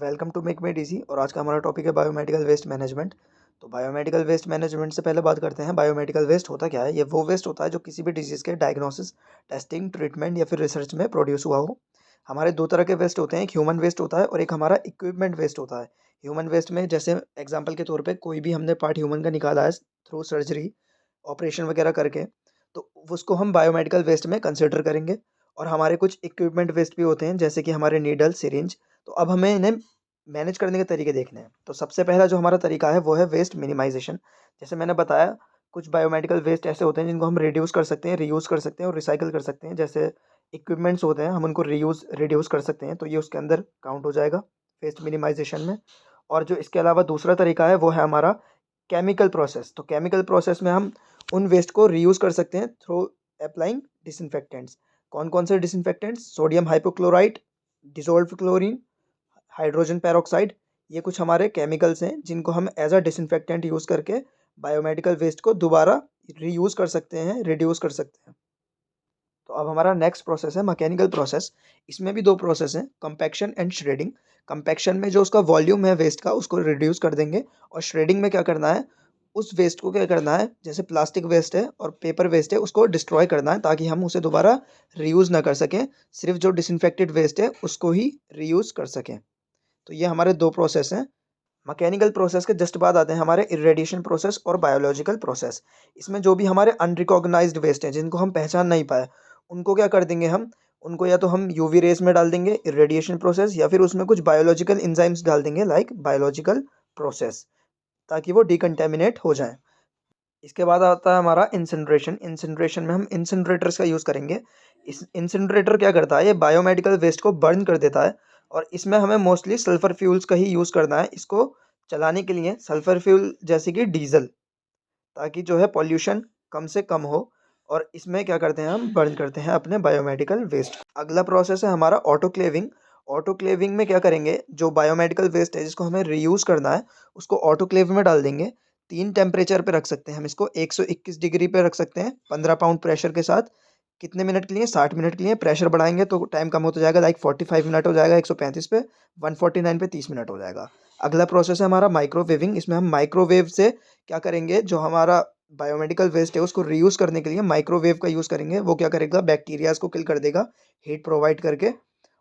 Welcome to make med easy. और आज का हमारा टॉपिक है बायोमेडिकल वेस्ट मैनेजमेंट। तो बायोमेडिकल वेस्ट मैनेजमेंट से पहले बात करते हैं बायोमेडिकल वेस्ट होता क्या है। ये वो वेस्ट होता है जो किसी भी डिजीज़ के डायग्नोसिस, टेस्टिंग, ट्रीटमेंट या फिर रिसर्च में प्रोड्यूस हुआ हो। हमारे दो तरह के वेस्ट होते हैं, एक ह्यूमन वेस्ट होता है और एक हमारा इक्विपमेंट वेस्ट होता है। ह्यूमन वेस्ट में जैसे एग्जाम्पल के तौर पर कोई भी हमने पार्ट ह्यूमन का निकाला है थ्रू सर्जरी, ऑपरेशन वगैरह करके, तो उसको हम बायोमेडिकल वेस्ट में कंसिडर करेंगे। और हमारे कुछ इक्विपमेंट वेस्ट भी होते हैं जैसे कि हमारे नीडल, सिरिंज। तो अब हमें इन्हें मैनेज करने के तरीके देखने हैं। तो सबसे पहला जो हमारा तरीका है वो है वेस्ट मिनिमाइजेशन। जैसे मैंने बताया, कुछ बायोमेडिकल वेस्ट ऐसे होते हैं जिनको हम रिड्यूस कर सकते हैं, रीयूज़ कर सकते हैं और रिसाइकिल कर सकते हैं। जैसे इक्विपमेंट्स होते हैं, हम उनको रीयूज़ रिड्यूस कर सकते हैं, तो ये उसके अंदर काउंट हो जाएगा वेस्ट मिनिमाइजेशन में। और जो इसके अलावा दूसरा तरीका है वो है हमारा केमिकल प्रोसेस। तो केमिकल प्रोसेस में हम उन वेस्ट को रीयूज़ कर सकते हैं थ्रू अप्लाइंग डिसइंफेक्टेंट्स। कौन-कौन से disinfectants? Sodium hypochlorite, dissolved chlorine, hydrogen peroxide. ये कुछ हमारे केमिकल्स हैं जिनको हम एज अ डिसइंफेक्टेंट यूज़ करके बायोमेडिकल वेस्ट को दोबारा रीयूज़ कर सकते हैं, रिड्यूस कर सकते हैं। तो अब हमारा नेक्स्ट प्रोसेस है मैकेनिकल प्रोसेस। इसमें भी दो प्रोसेस हैं, कंपैक्शन एंड श्रेडिंग। कंपैक्शन में जो उसका वॉल्यूम है वेस्ट का, उसको रिड्यूस कर देंगे। और श्रेडिंग में क्या करना है, उस वेस्ट को क्या करना है, जैसे प्लास्टिक वेस्ट है और पेपर वेस्ट है, उसको डिस्ट्रॉय करना है ताकि हम उसे दोबारा रीयूज़ ना कर सकें। सिर्फ जो डिसइंफेक्टेड वेस्ट है उसको ही रीयूज़ कर सकें। तो ये हमारे दो प्रोसेस हैं। मैकेनिकल प्रोसेस के जस्ट बाद आते हैं हमारे इरेडिएशन प्रोसेस और बायोलॉजिकल प्रोसेस। इसमें जो भी हमारे अनरिकॉग्नाइज्ड वेस्ट हैं जिनको हम पहचान नहीं पाए, उनको क्या कर देंगे हम, उनको या तो हम यूवी रेस में डाल देंगे इरेडिएशन प्रोसेस, या फिर उसमें कुछ बायोलॉजिकल एंजाइम्स डाल देंगे लाइक बायोलॉजिकल प्रोसेस, ताकि वो डिकंटेमिनेट हो जाएं। इसके बाद आता है हमारा इंसिनरेशन। इंसिनरेशन में हम इंसिनरेटर्स का यूज़ करेंगे। इस इंसिनरेटर क्या करता है, ये बायोमेडिकल वेस्ट को बर्न कर देता है। और इसमें हमें मोस्टली सल्फर फ्यूल्स का ही यूज़ करना है इसको चलाने के लिए, सल्फर फ्यूल जैसे कि डीजल, ताकि जो है पॉल्यूशन कम से कम हो। और इसमें क्या करते हैं, हम बर्न करते हैं अपने बायोमेडिकल वेस्ट। अगला प्रोसेस है हमारा ऑटोक्लेविंग। ऑटोक्लेविंग में क्या करेंगे, जो बायोमेडिकल वेस्ट है जिसको हमें रीयूज़ करना है, उसको ऑटोक्लेव में डाल देंगे। 3 टेम्परेचर पे रख सकते हैं हम इसको, 121 डिग्री पे रख सकते हैं 15 पाउंड प्रेशर के साथ। कितने मिनट के लिए? 60 मिनट के लिए। प्रेशर बढ़ाएँगे तो टाइम कम होता जाएगा, लाइक 45 मिनट हो जाएगा 135 पे, 149 पे 30 मिनट हो जाएगा। अगला प्रोसेस है हमारा माइक्रोवेविंग। इसमें हम माइक्रोवेव से क्या करेंगे, जो हमारा बायोमेडिकल वेस्ट है उसको रीयूज़ करने के लिए माइक्रोवेव का यूज़ करेंगे। वो क्या करेगा, बैक्टीरियाज़ को किल कर देगा हीट प्रोवाइड करके,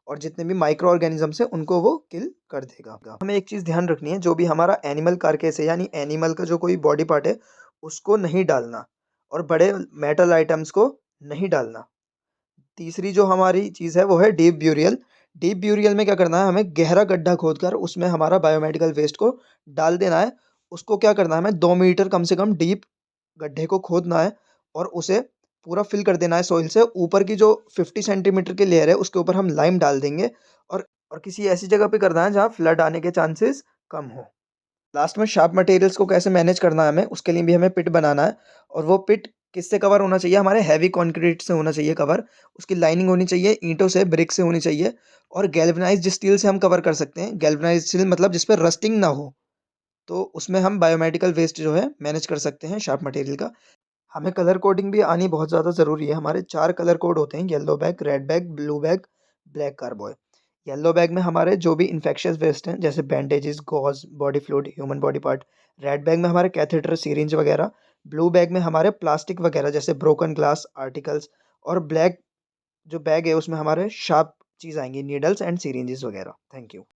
और जितने भी माइक्रो ऑर्गेनिज़म्स हैं उनको वो किल कर देगा। हमें एक चीज़ ध्यान रखनी है, जो भी हमारा एनिमल कार्केस है यानी एनिमल का जो कोई बॉडी पार्ट है उसको नहीं डालना, और बड़े मेटल आइटम्स को नहीं डालना। तीसरी जो हमारी चीज़ है वो है डीप ब्यूरियल। डीप ब्यूरियल में क्या करना है, हमें गहरा गड्ढा खोदकर उसमें हमारा बायोमेडिकल वेस्ट को डाल देना है। उसको क्या करना है, हमें 2 मीटर कम से कम डीप गड्ढे को खोदना है और उसे पूरा फिल कर देना है सॉइल से। ऊपर की जो 50 सेंटीमीटर की लेयर है उसके ऊपर हम लाइम डाल देंगे, और किसी ऐसी जगह पे करना है जहाँ फ्लड आने के चांसेस कम हो। लास्ट में शार्प मटेरियल्स को कैसे मैनेज करना है हमें, उसके लिए भी हमें पिट बनाना है। और वो पिट किससे कवर होना चाहिए, हमारे हैवी कंक्रीट से होना चाहिए कवर। उसकी लाइनिंग होनी चाहिए ईंटों से, ब्रिक से होनी चाहिए। और गैल्वेनाइज्ड स्टील से हम कवर कर सकते हैं। गैल्वेनाइज्ड स्टील मतलब जिस पे रस्टिंग ना हो, तो उसमें हम बायोमेडिकल वेस्ट जो है मैनेज कर सकते हैं शार्प मटेरियल का। हमें कलर कोडिंग भी आनी बहुत ज़्यादा ज़रूरी है। हमारे 4 कलर कोड होते हैं, yellow bag, red bag, blue bag, black carboy. Yellow bag में हमारे जो भी इन्फेक्शियस वेस्ट हैं जैसे bandages, gauze, body fluid, human body part. Red bag में हमारे कैथेटर, सिरिंज वगैरह। ब्लू बैग में हमारे प्लास्टिक वगैरह जैसे ब्रोकन ग्लास आर्टिकल्स। और ब्लैक जो बैग है उसमें हमारे शार्प चीज़ आएँगी, नीडल्स एंड सिरिंजेस वगैरह। Thank you.